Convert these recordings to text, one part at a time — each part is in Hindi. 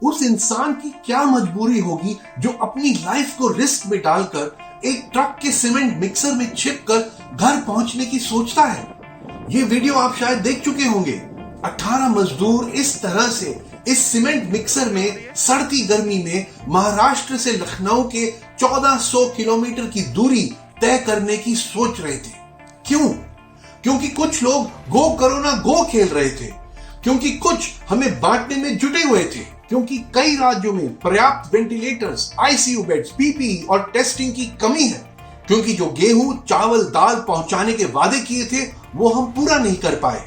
उस इंसान की क्या मजबूरी होगी जो अपनी लाइफ को रिस्क में डालकर एक ट्रक के सीमेंट मिक्सर में छिपकर घर पहुंचने की सोचता है। ये वीडियो आप शायद देख चुके होंगे। 18 मजदूर इस तरह से इस सीमेंट मिक्सर में सड़ती गर्मी में महाराष्ट्र से लखनऊ के 1400 किलोमीटर की दूरी तय करने की सोच रहे थे। क्यों? क्योंकि कुछ लोग गो कोरोना गो खेल रहे थे, क्योंकि कुछ हमें बांटने में जुटे हुए थे, क्योंकि कई राज्यों में पर्याप्त वेंटिलेटर्स, आईसीयू बेड्स, पीपीई और टेस्टिंग की कमी है, क्योंकि जो गेहूं, चावल, दाल पहुंचाने के वादे किए थे वो हम पूरा नहीं कर पाए।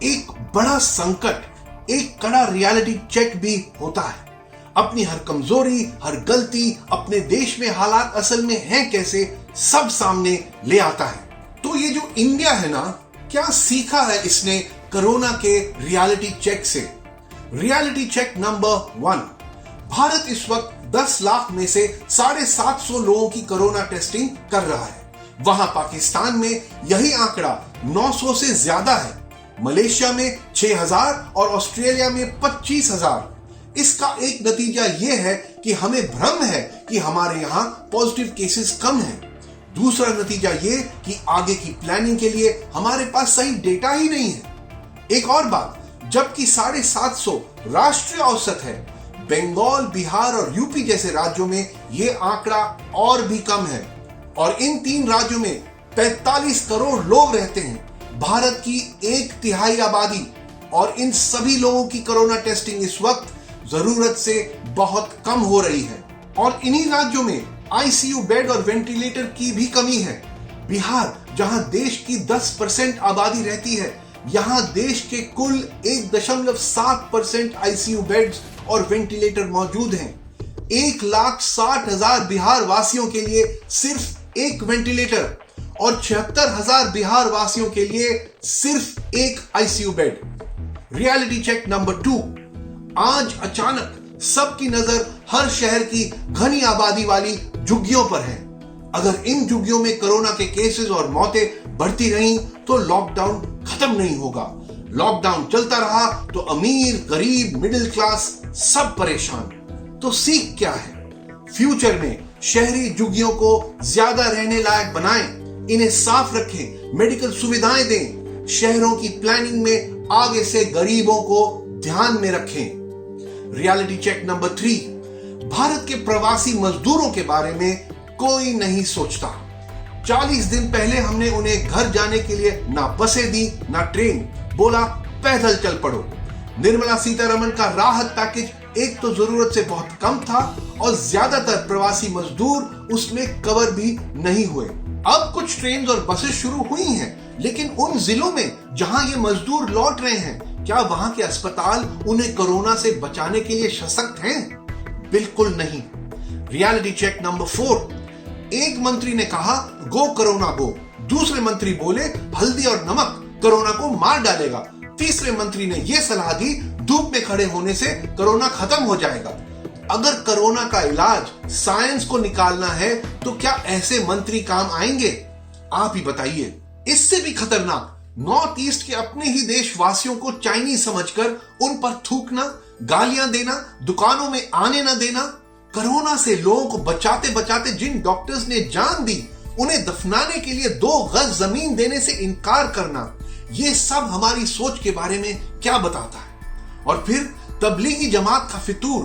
एक बड़ा संकट, एक कड़ा रियलिटी चेक भी होता है। अपनी हर कमजोरी, हर गलती, अपने देश में हालात असल में हैं कैसे, सब सामने ले आता है। तो ये जो इंडिया है ना, क्या सीखा है इसने कोरोना के रियलिटी चेक से? रियलिटी चेक नंबर 1, भारत इस वक्त 10 लाख में से 750 लोगों की कोरोना टेस्टिंग कर रहा है। वहां पाकिस्तान में यही आंकड़ा 900 से ज्यादा है, मलेशिया में 6000 और ऑस्ट्रेलिया में 25,000। इसका एक नतीजा यह है कि हमें भ्रम है कि हमारे यहां पॉजिटिव केसेस कम हैं। दूसरा नतीजा यह कि आगे की प्लानिंग के लिए हमारे पास सही डेटा ही नहीं है। एक और बात, जबकि 750 राष्ट्रीय औसत है, बंगाल, बिहार और यूपी जैसे राज्यों में यह आंकड़ा और भी कम है। और इन 3 राज्यों में 45 करोड़ लोग रहते हैं, भारत की 1/3 आबादी। और इन सभी लोगों की कोरोना टेस्टिंग इस वक्त जरूरत से बहुत कम हो रही है। और इन्हीं राज्यों में आईसीयू बेड और वेंटिलेटर की भी कमी है। बिहार, जहां देश की 10% आबादी रहती है, यहां देश के कुल 1.7% आईसीयू बेड्स और वेंटिलेटर मौजूद हैं। 1,60,000 बिहार वासियों के लिए सिर्फ एक वेंटिलेटर और 76,000 बिहार वासियों के लिए सिर्फ एक ICU bed. Reality check number 2, आज अचानक सबकी नजर हर शहर की घनी आबादी वाली झुग्गियों पर है। अगर इन झुग्गियों में कोरोना के केसेस और मौतें बढ़ती रहीं तो लॉकडाउन खत्म नहीं होगा। लॉकडाउन चलता रहा तो अमीर, गरीब, मिडिल क्लास सब परेशान। तो सीख क्या है? फ्यूचर में शहरी झुग्गियों को ज्यादा रहने लायक बनाएं, इन्हें साफ रखें, मेडिकल सुविधाएं दें, शहरों की प्लानिंग में आगे से गरीबों को ध्यान में रखें। रियलिटी चेक नंबर 3, भारत के प्रवासी मजदूरों के बारे में कोई नहीं सोचता। 40 दिन पहले हमने उन्हें घर जाने के लिए ना बसें दी ना ट्रेन, बोला पैदल चल पड़ो। निर्मला सीतारमण का राहत पैकेज एक तो जरूरत से बहुत कम था और ज्यादातर प्रवासी मजदूर उसमें कवर भी नहीं हुए। अब कुछ ट्रेन और बसें शुरू हुई हैं, लेकिन उन जिलों में जहां ये मजदूर लौट रहे हैं, क्या वहां के अस्पताल उन्हें कोरोना से बचाने के लिए सशक्त हैं? बिल्कुल नहीं। रियलिटी चेक नंबर 4, एक मंत्री ने कहा गो कोरोना गो, दूसरे मंत्री बोले हल्दी और नमक कोरोना को मार डालेगा, तीसरे मंत्री ने यह सलाह दी धूप में खड़े होने से कोरोना खत्म हो जाएगा। अगर कोरोना का इलाज साइंस को निकालना है तो क्या ऐसे मंत्री काम आएंगे? आप ही बताइए। इससे भी खतरनाक, नॉर्थ ईस्ट के अपने ही देशवासियों को चाइनीज समझकर उन पर थूकना, गालियां देना, दुकानों में आने न देना, कोरोना से लोगों को बचाते बचाते जिन डॉक्टर्स ने जान दी उन्हें दफनाने के लिए 2 गज जमीन देने से इनकार करना, ये सब हमारी सोच के बारे में क्या बताता है? और फिर तबलीगी जमात का फितूर,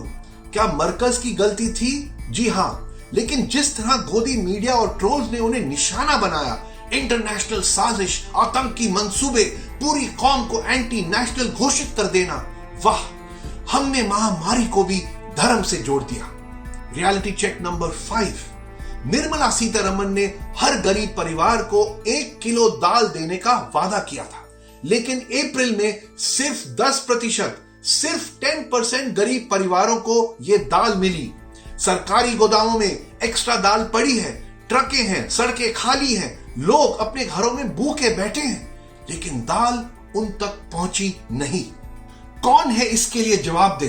क्या मरकज की गलती थी? जी हां, लेकिन जिस तरह गोदी मीडिया और ट्रोल्स ने उन्हें निशाना बनाया, इंटरनेशनल साजिश, आतंकी मंसूबे, पूरी कौम को एंटी नेशनल घोषित कर देना, वाह, हमने महामारी को भी धर्म से जोड़ दिया। Reality check number 5, Nirmala Sitharaman ने हर गरीब परिवार को 1 किलो दाल देने का वादा किया था, लेकिन अप्रैल में सिर्फ 10%, सिर्फ 10% गरीब परिवारों को यह दाल मिली। सरकारी गोदामों में एक्स्ट्रा दाल पड़ी है, ट्रकें हैं, सड़कें खाली हैं, लोग अपने घरों में भूखे बैठे हैं, लेकिन दाल उन तक पहुंची नहीं। कौन है इसके लिए जवाब दे?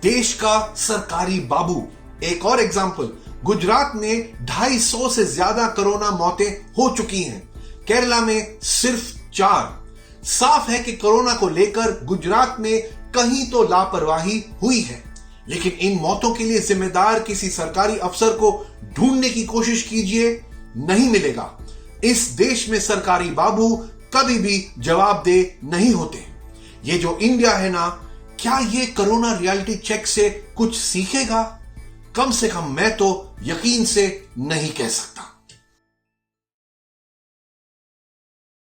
देश का सरकारी बाबू। एक और एग्जाम्पल, गुजरात में 250 से ज्यादा कोरोना मौतें हो चुकी हैं, केरला में सिर्फ 4। साफ है कि कोरोना को लेकर गुजरात में कहीं तो लापरवाही हुई है, लेकिन इन मौतों के लिए जिम्मेदार किसी सरकारी अफसर को ढूंढने की कोशिश कीजिए, नहीं मिलेगा। इस देश में सरकारी बाबू कभी भी जवाबदेह नहीं होते। ये जो इंडिया है ना, क्या ये कोरोना रियलिटी चेक से कुछ सीखेगा? कम से कम मैं तो यकीन से नहीं कह सकता।